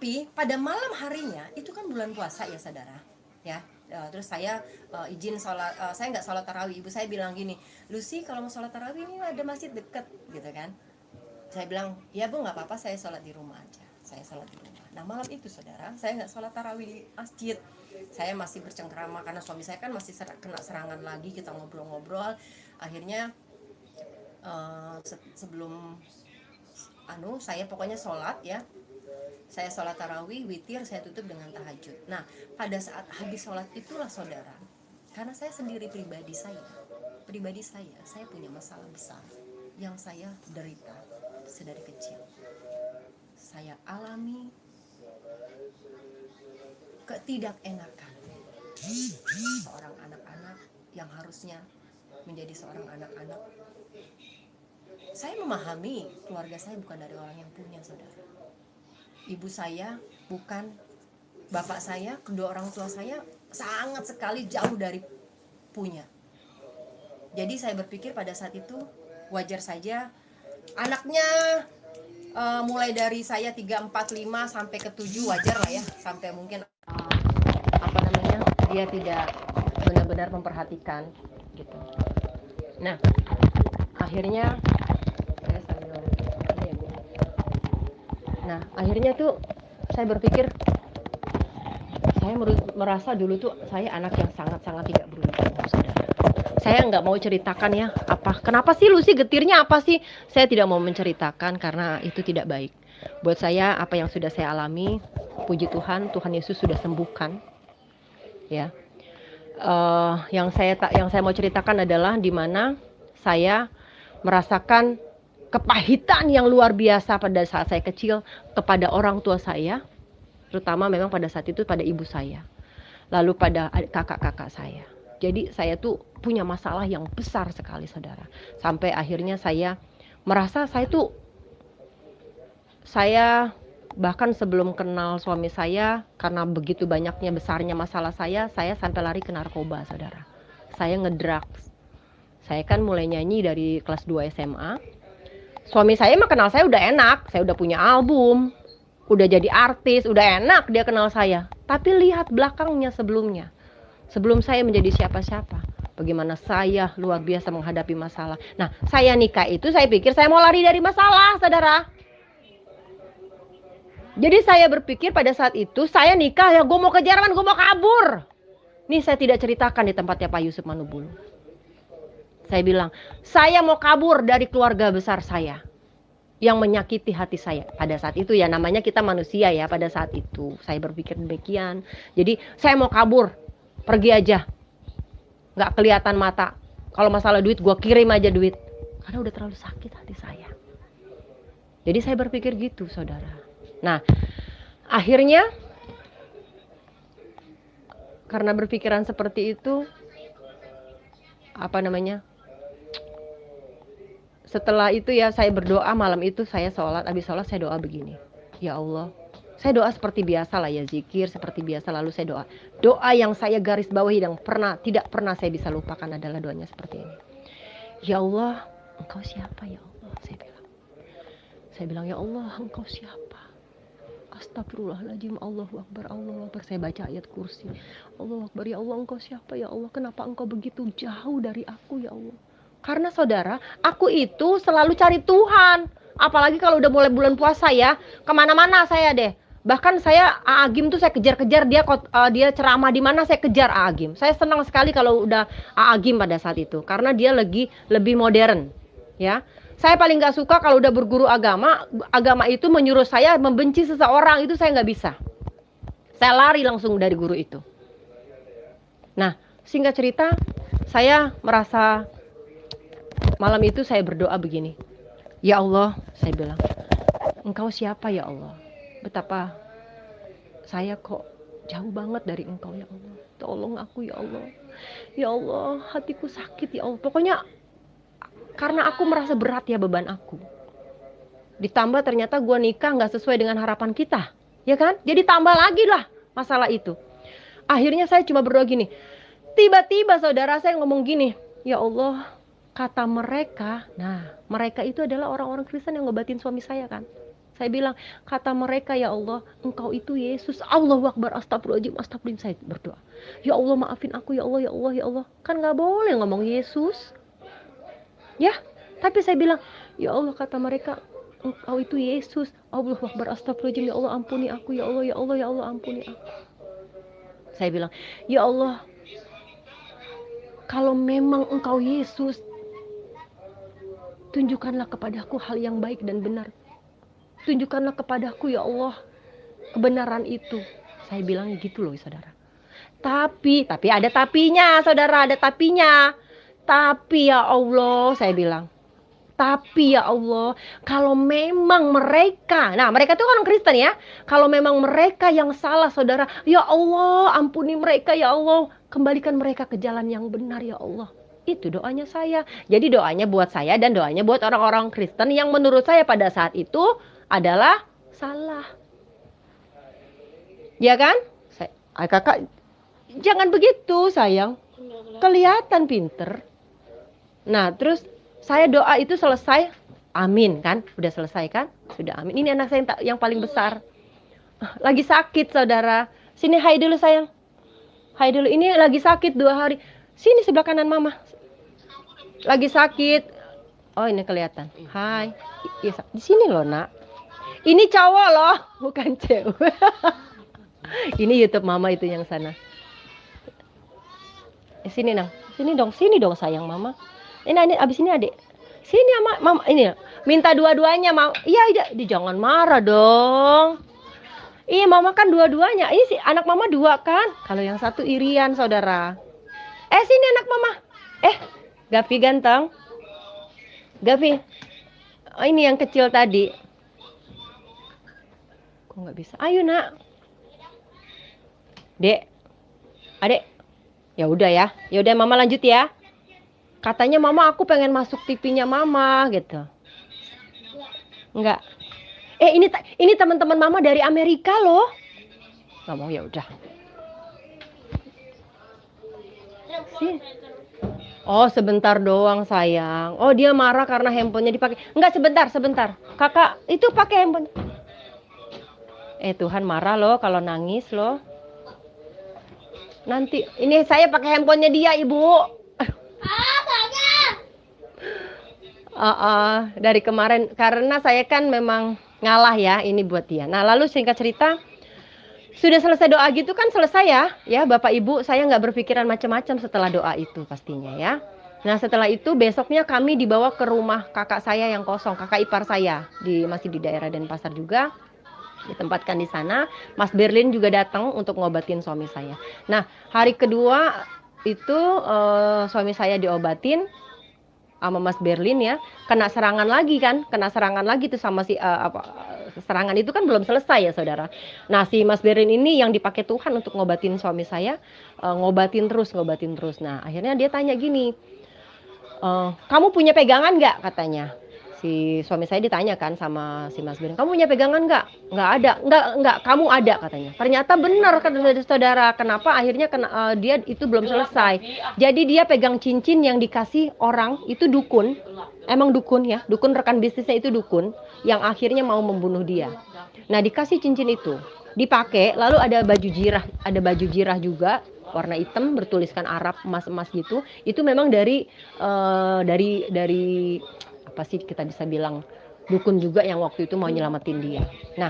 Tapi pada malam harinya itu kan bulan puasa ya saudara, ya. Terus saya izin sholat, saya nggak sholat tarawih. Ibu saya bilang gini, Lucy kalau mau sholat tarawih ini ada masjid deket, gitu kan. Saya bilang, ya bu nggak apa-apa, saya sholat di rumah aja. Saya sholat di rumah. Nah malam itu saudara, saya nggak sholat tarawih di masjid. Saya masih bercengkrama karena suami saya kan masih kena serangan lagi. Kita ngobrol-ngobrol. Akhirnya sebelum saya pokoknya sholat ya. Saya sholat tarawih, witir, saya tutup dengan tahajud. Nah, pada saat habis sholat itulah saudara, karena saya sendiri pribadi saya punya masalah besar yang saya derita sedari kecil. Saya alami ketidakenakan seorang anak-anak yang harusnya menjadi seorang anak-anak. Saya memahami keluarga saya bukan dari orang yang punya, saudara. Ibu saya bukan, bapak saya, kedua orang tua saya sangat sekali jauh dari punya. Jadi saya berpikir pada saat itu wajar saja anaknya mulai dari saya 3, 4, 5 sampai ke 7 wajar lah ya, sampai mungkin dia tidak benar-benar memperhatikan gitu. Nah, akhirnya tuh saya berpikir, saya merasa dulu tuh saya anak yang sangat-sangat tidak beruntung, saudara. Saya nggak mau ceritakan ya, kenapa sih Lucy getirnya apa sih? Saya tidak mau menceritakan karena itu tidak baik. Buat saya apa yang sudah saya alami, puji Tuhan, Tuhan Yesus sudah sembuhkan. Ya, yang saya mau ceritakan adalah di mana saya merasakan kepahitan yang luar biasa pada saat saya kecil kepada orang tua saya, terutama memang pada saat itu pada ibu saya, lalu pada kakak-kakak saya. Jadi saya tuh punya masalah yang besar sekali, saudara. Sampai akhirnya saya merasa saya bahkan sebelum kenal suami saya, karena begitu banyaknya besarnya masalah saya sampai lari ke narkoba, saudara. Saya ngedrugs. Saya kan mulai nyanyi dari kelas 2 SMA. Suami saya mah kenal saya udah enak, saya udah punya album, udah jadi artis, udah enak dia kenal saya. Tapi lihat belakangnya sebelumnya, sebelum saya menjadi siapa-siapa, bagaimana saya luar biasa menghadapi masalah. Nah, saya nikah itu saya pikir saya mau lari dari masalah, saudara. Jadi saya berpikir pada saat itu saya nikah ya gue mau kejar kan, gue mau kabur. Nih saya tidak ceritakan di tempatnya Pak Yusuf Manubulu. Saya bilang, saya mau kabur dari keluarga besar saya yang menyakiti hati saya. Pada saat itu ya, namanya kita manusia ya, pada saat itu saya berpikir demikian. Jadi saya mau kabur, pergi aja, gak kelihatan mata. Kalau masalah duit gue kirim aja duit, karena udah terlalu sakit hati saya. Jadi saya berpikir gitu, saudara. Nah, akhirnya karena berpikiran seperti itu, setelah itu ya saya berdoa malam itu, saya sholat, habis sholat saya doa begini, ya Allah, saya doa seperti biasa lah ya, zikir seperti biasa, lalu saya doa yang saya garis bawahi yang tidak pernah saya bisa lupakan adalah doanya seperti ini. Ya Allah, Engkau siapa ya Allah? Saya bilang ya Allah, Engkau siapa? Astagfirullahaladzim, Allahu Akbar, Allahu Akbar. Saya baca ayat kursi, Allahu Akbar, ya Allah, Engkau siapa ya Allah? Kenapa Engkau begitu jauh dari aku ya Allah? Karena saudara, aku itu selalu cari Tuhan. Apalagi kalau udah mulai bulan puasa ya, kemana-mana saya deh. Bahkan saya Agim tuh saya kejar-kejar, dia ceramah di mana saya kejar Agim. Saya senang sekali kalau udah Agim pada saat itu, karena dia lebih modern, ya. Saya paling gak suka kalau udah berguru agama itu menyuruh saya membenci seseorang, itu saya gak bisa. Saya lari langsung dari guru itu. Nah, singkat cerita, saya merasa malam itu saya berdoa begini. Ya Allah, saya bilang, Engkau siapa ya Allah? Betapa saya kok jauh banget dari Engkau ya Allah. Tolong aku ya Allah. Ya Allah, hatiku sakit ya Allah. Pokoknya karena aku merasa berat ya beban aku. Ditambah ternyata gue nikah gak sesuai dengan harapan kita, ya kan? Jadi tambah lagi lah masalah itu. Akhirnya saya cuma berdoa gini. Tiba-tiba saudara saya ngomong gini, ya Allah, kata mereka, nah mereka itu adalah orang-orang Kristen yang ngobatin suami saya kan. Saya bilang, kata mereka, ya Allah, engkau itu Yesus. Allahu Akbar, astagfirullahaladzim, astagfirullahaladzim. Saya berdoa, ya Allah maafin aku, ya Allah, ya Allah, ya Allah. Kan gak boleh ngomong Yesus. Ya, tapi saya bilang, ya Allah, kata mereka, engkau itu Yesus. Allahu Akbar, astagfirullahaladzim, ya Allah ampuni aku, ya Allah, ya Allah, ya Allah ampuni aku. Saya bilang, ya Allah, kalau memang engkau Yesus, tunjukkanlah kepadaku hal yang baik dan benar. Tunjukkanlah kepadaku, ya Allah, kebenaran itu. Saya bilang gitu loh, saudara. Tapi ada tapinya, saudara, ada tapinya. Tapi ya Allah, saya bilang, tapi ya Allah, kalau memang mereka, nah mereka itu orang Kristen ya, kalau memang mereka yang salah, saudara, ya Allah, ampuni mereka, ya Allah, kembalikan mereka ke jalan yang benar, ya Allah. Itu doanya saya. Jadi doanya buat saya dan doanya buat orang-orang Kristen yang menurut saya pada saat itu adalah salah. Ya kan? Kakak, jangan begitu sayang. Kelihatan pinter. Nah, terus saya doa itu selesai. Amin kan? Udah selesai kan? Sudah amin. Ini anak saya yang paling besar. Lagi sakit, saudara. Sini, hai dulu sayang. Hai dulu. Ini lagi sakit 2 hari. Sini sebelah kanan mama. Lagi sakit. Oh, ini kelihatan. Hai. Di sini loh, Nak. Ini cowok loh, bukan cewek. Ini YouTube mama itu yang sana. Sini nang, sini dong sayang mama. Ini abis ini adik. Sini mama, ini minta dua-duanya mau. Iya, jangan marah dong. Iya mama kan dua-duanya. Ini sih anak mama 2 kan. Kalau yang satu irian, saudara. Sini anak mama. Gavi ganteng. Gavi. Oh, ini yang kecil tadi. Nggak bisa. Ayo nak, dek, adek, ya udah mama lanjut ya. Katanya mama aku pengen masuk TV-nya mama gitu. Enggak. Ini teman-teman mama dari Amerika loh. Nggak mau, ya udah. Oh sebentar doang sayang. Oh dia marah karena handphonenya dipakai. Enggak, sebentar. Kakak itu pakai handphone. Tuhan marah loh kalau nangis loh. Nanti ini saya pakai handphonenya dia, Ibu. Dari kemarin karena saya kan memang ngalah ya, ini buat dia. Nah, lalu singkat cerita, sudah selesai doa gitu kan selesai ya Bapak Ibu, saya nggak berpikiran macam-macam setelah doa itu pastinya ya. Nah, setelah itu besoknya kami dibawa ke rumah kakak saya yang kosong, kakak ipar saya masih di daerah Denpasar juga. Ditempatkan di sana. Mas Berlin juga datang untuk ngobatin suami saya. Nah, hari kedua itu suami saya diobatin sama Mas Berlin ya, kena serangan lagi tuh sama si serangan itu kan belum selesai ya saudara. Nah, si Mas Berlin ini yang dipakai Tuhan untuk ngobatin suami saya, ngobatin terus. Nah, akhirnya dia tanya gini, kamu punya pegangan nggak, katanya. Si suami saya ditanyakan sama si Mas Berlin, kamu punya pegangan nggak? Nggak ada. Nggak, kamu ada, katanya. Ternyata benar kan saudara. Kenapa akhirnya dia itu belum selesai. Jadi dia pegang cincin yang dikasih orang, itu dukun. Emang dukun ya, dukun rekan bisnisnya itu dukun, yang akhirnya mau membunuh dia. Nah, dikasih cincin itu, dipakai, lalu ada baju jirah juga, warna hitam bertuliskan Arab, emas-emas gitu. Itu memang dari apa sih kita bisa bilang, dukun juga yang waktu itu mau nyelamatin dia. Nah,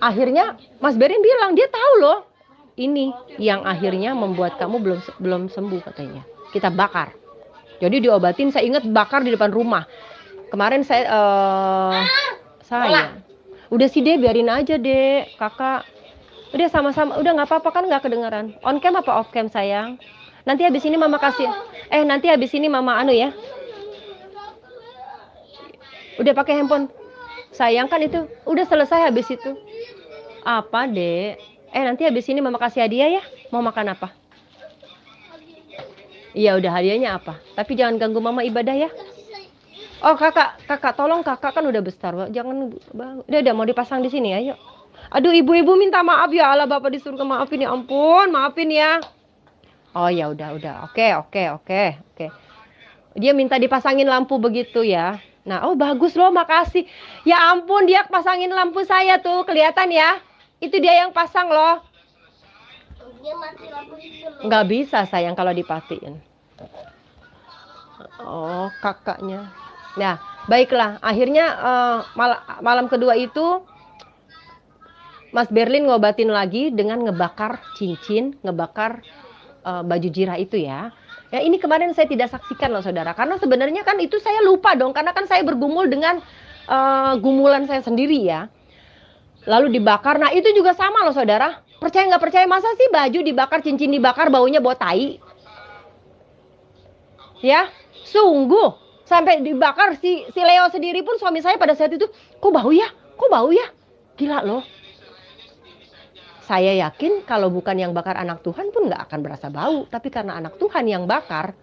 akhirnya Mas Berin bilang dia tahu loh, ini yang akhirnya membuat kamu belum sembuh, katanya. Kita bakar. Jadi diobatin, saya ingat bakar di depan rumah. Kemarin saya udah sih deh, biarin aja deh kakak. Udah sama-sama, udah nggak apa-apa kan, nggak kedengeran. On cam apa off cam sayang? Nanti habis ini mama kasih. Nanti habis ini mama ya. Udah pakai handphone sayang kan, itu udah selesai habis itu. Apa dek? Nanti habis ini mama kasih hadiah ya. Mau makan apa? Iya udah, hadiahnya apa? Tapi jangan ganggu mama ibadah ya. Oh kakak tolong, kakak kan udah besar, jangan bang. Udah mau dipasang di sini, ayo. Aduh ibu-ibu minta maaf ya Allah, bapak di surga maafin ya, ampun maafin ya. Oh ya udah. Oke. Dia minta dipasangin lampu begitu ya. Nah, oh bagus loh, makasih. Ya ampun, dia pasangin lampu saya tuh, kelihatan ya. Itu dia yang pasang loh. Dia mati lampu itu loh. Nggak bisa sayang kalau dipatiin. Oh, kakaknya. Nah, baiklah. Akhirnya malam kedua itu Mas Berlin ngobatin lagi dengan ngebakar cincin, ngebakar baju jirah itu ya. Ya ini kemarin saya tidak saksikan loh saudara. Karena sebenarnya kan itu saya lupa dong. Karena kan saya bergumul dengan gumulan saya sendiri ya. Lalu dibakar. Nah itu juga sama loh saudara. Percaya nggak percaya, masa sih baju dibakar, cincin dibakar, baunya bau tai? Ya, sungguh. Sampai dibakar si Leo sendiri pun, suami saya pada saat itu, kok bau ya? Kok bau ya? Gila loh. Saya yakin kalau bukan yang bakar anak Tuhan pun nggak akan berasa bau. Tapi karena anak Tuhan yang bakar,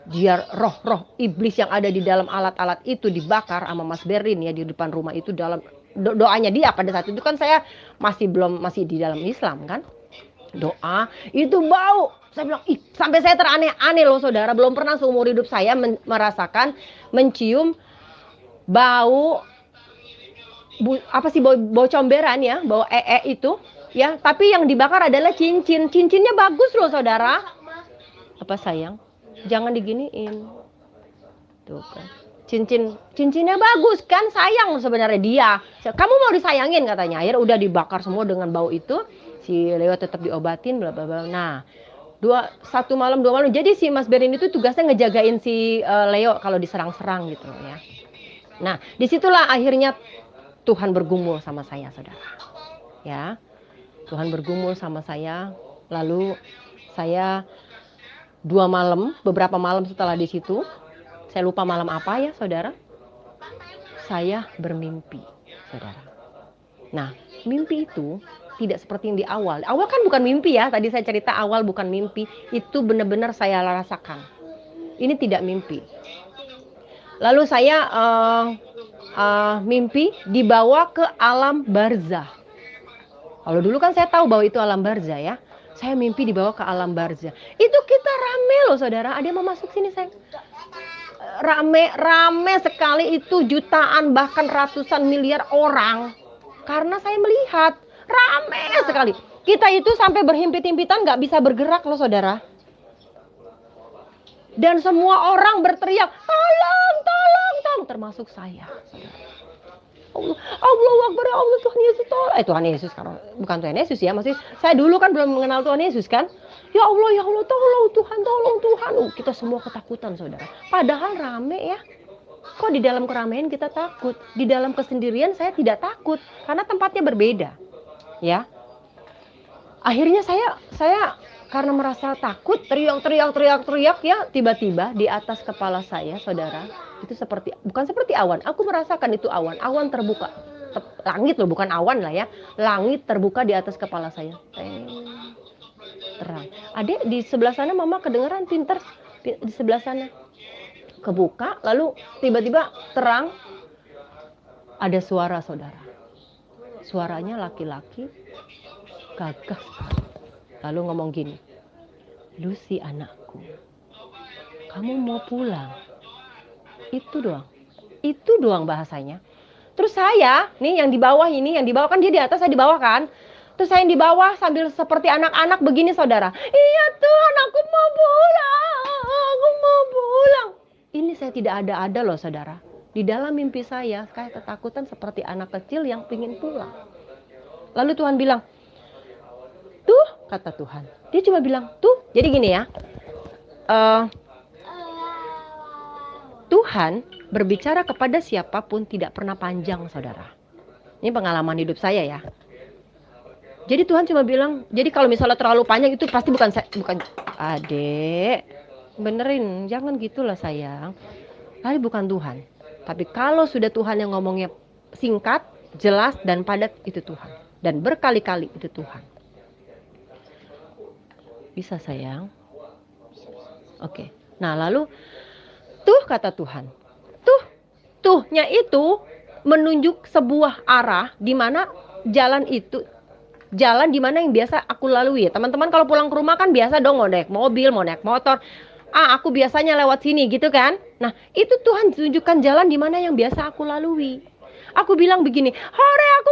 dia roh-roh iblis yang ada di dalam alat-alat itu dibakar sama Mas Berlin ya di depan rumah itu, dalam doanya dia pada saat itu kan saya masih di dalam Islam kan. Doa itu bau. Saya bilang, ih, sampai saya teraneh-aneh loh saudara. Belum pernah seumur hidup saya merasakan, mencium bau bau comberan ya, bau itu. Ya, tapi yang dibakar adalah cincin. Cincinnya bagus loh saudara. Apa sayang? Jangan diginiin. Tuh kan. Cincinnya bagus kan, sayang sebenarnya dia. Kamu mau disayangin katanya. Akhirnya udah dibakar semua dengan bau itu. Si Leo tetap diobatin bla bla bla. Nah, 1 malam 2 malam. Jadi si Mas Berin itu tugasnya ngejagain si Leo kalau diserang-serang gitu ya. Nah, disitulah akhirnya Tuhan bergumul sama saya saudara. Ya. Tuhan bergumul sama saya, lalu saya beberapa malam setelah di situ, saya lupa malam apa ya saudara, saya bermimpi saudara. Nah, mimpi itu tidak seperti yang di awal. Awal kan bukan mimpi ya, tadi saya cerita awal bukan mimpi, itu benar-benar saya rasakan. Ini tidak mimpi. Lalu saya mimpi dibawa ke alam barzah. Kalau dulu kan saya tahu bahwa itu alam barzah ya. Saya mimpi dibawa ke alam barzah. Itu kita rame loh saudara. Ada yang mau masuk sini saya. Rame sekali itu, jutaan bahkan ratusan miliar orang. Karena saya melihat rame sekali. Kita itu sampai berhimpit-himpitan gak bisa bergerak loh saudara. Dan semua orang berteriak, tolong, termasuk saya. Allahu Akbar, Allah, Tuhan Yesus tolong. Tuhan Yesus karena bukan Tuhan Yesus ya, maksudnya saya dulu kan belum mengenal Tuhan Yesus kan. Ya Allah tolong Tuhan. Kita semua ketakutan saudara. Padahal rame ya. Kok di dalam keramaian kita takut? Di dalam kesendirian saya tidak takut karena tempatnya berbeda. Ya. Akhirnya saya karena merasa takut, teriak ya, tiba-tiba di atas kepala saya saudara, itu bukan seperti awan. Aku merasakan itu awan terbuka. Langit loh, bukan awan lah ya. Langit terbuka di atas kepala saya. Terang. Adik di sebelah sana mama kedengeran pinter di sebelah sana. Kebuka lalu tiba-tiba terang. Ada suara saudara. Suaranya laki-laki gagah. Lalu ngomong gini. Lucy anakku. Kamu mau pulang? Itu doang bahasanya. Terus saya nih yang di bawah kan dia di atas, saya di bawah kan. Terus saya yang di bawah sambil seperti anak-anak begini saudara. Iya Tuhan, aku mau pulang. Ini saya tidak ada loh saudara. Di dalam mimpi saya ketakutan seperti anak kecil yang pingin pulang. Lalu Tuhan bilang, tuh kata Tuhan. Dia cuma bilang tuh. Jadi gini ya. Tuhan berbicara kepada siapapun tidak pernah panjang saudara. Ini pengalaman hidup saya ya. Jadi Tuhan cuma bilang, jadi kalau misalnya terlalu panjang itu pasti bukan adek. Benerin, jangan gitulah sayang. Tapi bukan Tuhan. Tapi kalau sudah Tuhan yang ngomongnya singkat, jelas dan padat, itu Tuhan. Dan berkali-kali itu Tuhan. Bisa sayang? Oke. Nah lalu tuh kata Tuhan. Tuhnya itu menunjuk sebuah arah di mana jalan di mana yang biasa aku lalui. Teman-teman kalau pulang ke rumah kan biasa dong mau naik mobil, mau naik motor. Aku biasanya lewat sini gitu kan. Nah, itu Tuhan tunjukkan jalan di mana yang biasa aku lalui. Aku bilang begini, hore aku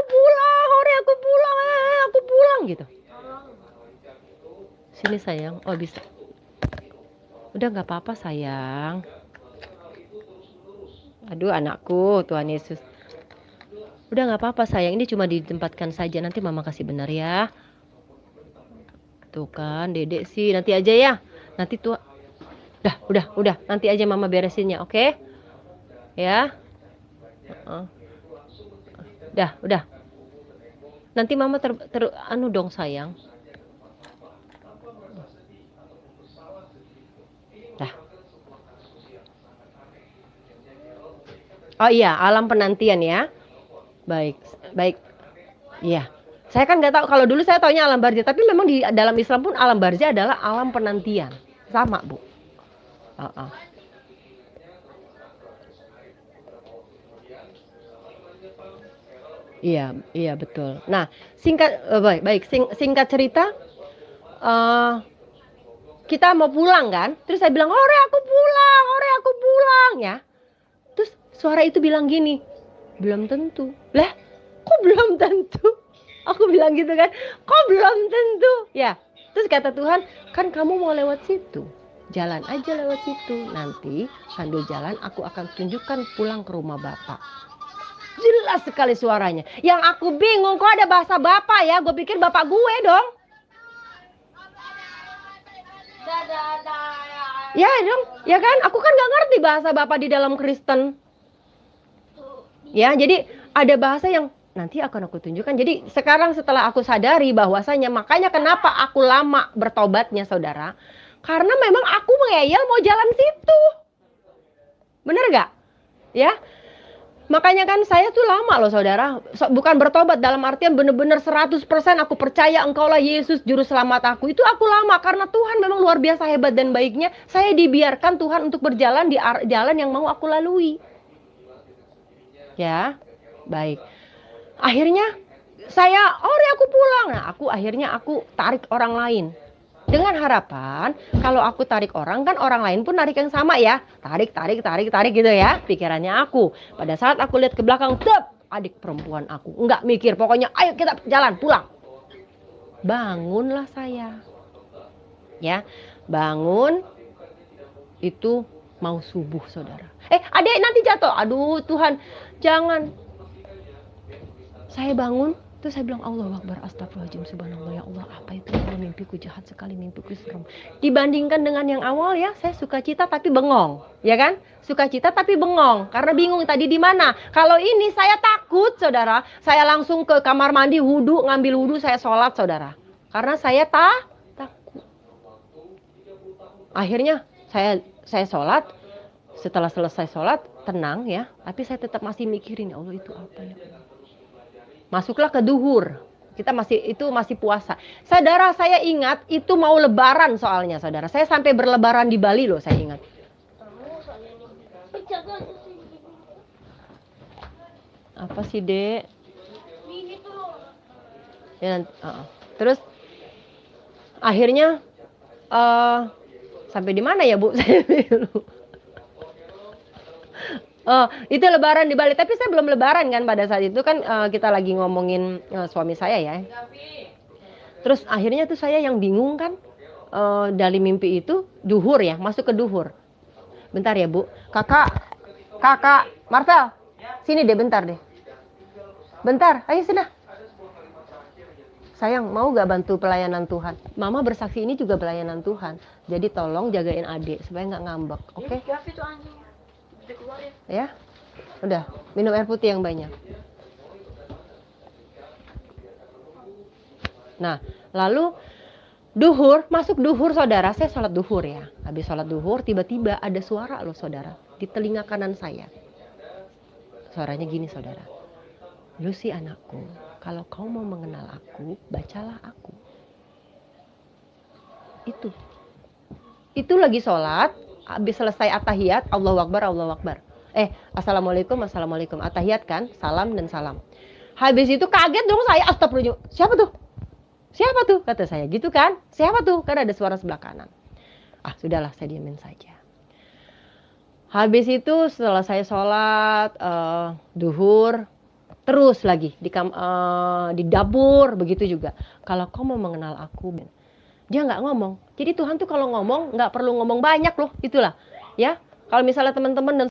pulang gitu. Sini sayang, oh bisa. Udah gak apa-apa sayang. Aduh anakku, Tuhan Yesus. Udah gak apa-apa sayang, ini cuma ditempatkan saja. Nanti mama kasih benar ya. Tuh kan, dedek sih, nanti aja ya. Nanti tuh, udah. Nanti aja mama beresinnya, oke? Ya. Udah. Nanti mama anu dong sayang. Dah. Oh iya, alam penantian ya. Baik. Iya. Saya kan nggak tahu, kalau dulu saya taunya alam barzah, tapi memang di dalam Islam pun alam barzah adalah alam penantian. Sama, Bu. Iya betul. Nah, singkat cerita, kita mau pulang kan? Terus saya bilang, hore aku pulang ya. Terus suara itu bilang gini, belum tentu. Lah, kok belum tentu? Aku bilang gitu kan, kok belum tentu? Ya, terus kata Tuhan, kan kamu mau lewat situ. Jalan aja lewat situ. Nanti sambil jalan aku akan tunjukkan pulang ke rumah Bapak. Jelas sekali suaranya. Yang aku bingung, kok ada bahasa Bapak ya? Gue pikir Bapak gue dong. Ya dong, ya kan? Aku kan gak ngerti bahasa Bapak di dalam Kristen. Ya, jadi ada bahasa yang nanti akan aku tunjukkan. Jadi sekarang setelah aku sadari bahwasanya, makanya kenapa aku lama bertobatnya saudara. Karena memang aku ngeyel mau jalan situ. Bener gak? Ya. Makanya kan saya tuh lama loh saudara. Bukan bertobat dalam artian bener-bener 100% aku percaya engkaulah Yesus juru selamat aku. Itu aku lama karena Tuhan memang luar biasa hebat dan baiknya. Saya dibiarkan Tuhan untuk berjalan di jalan yang mau aku lalui. Ya, baik. Akhirnya aku pulang. Nah, akhirnya aku tarik orang lain. Dengan harapan kalau aku tarik orang, kan orang lain pun narik yang sama ya. Tarik gitu ya pikirannya aku. Pada saat aku lihat ke belakang, adik perempuan aku. Enggak mikir, pokoknya ayo kita jalan pulang. Bangunlah saya. Ya, bangun. Itu mau subuh saudara. Adik nanti jatuh. Aduh Tuhan, jangan. Saya bangun. Terus saya bilang, Allahu Akbar, astagfirullahaladzim, subhanallah, ya Allah, apa itu? Ya, mimpiku jahat sekali, mimpiku serem. Dibandingkan dengan yang awal ya, saya sukacita tapi bengong, ya kan? Sukacita tapi bengong, karena bingung tadi di mana. Kalau ini saya takut, saudara. Saya langsung ke kamar mandi, ngambil wudhu, saya sholat, saudara. Karena saya takut. Akhirnya saya sholat. Setelah selesai sholat, tenang ya. Tapi saya tetap masih mikirin, ya Allah itu apa ya? Masuklah ke duhur. Itu masih puasa. Saudara, saya ingat itu mau lebaran soalnya, saudara. Saya sampai berlebaran di Bali loh, saya ingat. Apa sih, Dek? Ya, terus akhirnya sampai di mana ya, Bu? Saya lupa. Itu lebaran di Bali, tapi saya belum lebaran kan pada saat itu kan kita lagi ngomongin suami saya ya. Terus akhirnya tuh saya yang bingung kan, dari mimpi itu duhur ya, masuk ke duhur. Bentar ya Bu, kakak Marvel, sini deh bentar deh. Bentar, ayo sudah. Sayang, mau gak bantu pelayanan Tuhan? Mama bersaksi ini juga pelayanan Tuhan. Jadi tolong jagain adik supaya gak ngambek, oke? Ya, udah minum air putih yang banyak. Nah, lalu masuk duhur saudara. Saya sholat duhur ya. Habis sholat duhur tiba-tiba ada suara loh saudara di telinga kanan saya. Suaranya gini saudara, Lucy anakku, kalau kau mau mengenal aku, bacalah aku. Itu lagi sholat. Habis selesai atahiyat, Allahu Akbar. Assalamualaikum, atahiyat kan, salam dan salam. Habis itu kaget dong saya, astagfirullah. Siapa tuh? Kata saya gitu kan. Siapa tuh? Karena ada suara sebelah kanan. Sudahlah, saya diamin saja. Habis itu setelah saya sholat duhur, terus lagi di dapur begitu juga. Kalau kau mau mengenal aku, dia nggak ngomong. Jadi Tuhan tuh kalau ngomong nggak perlu ngomong banyak loh, itulah ya. Kalau misalnya teman-teman dan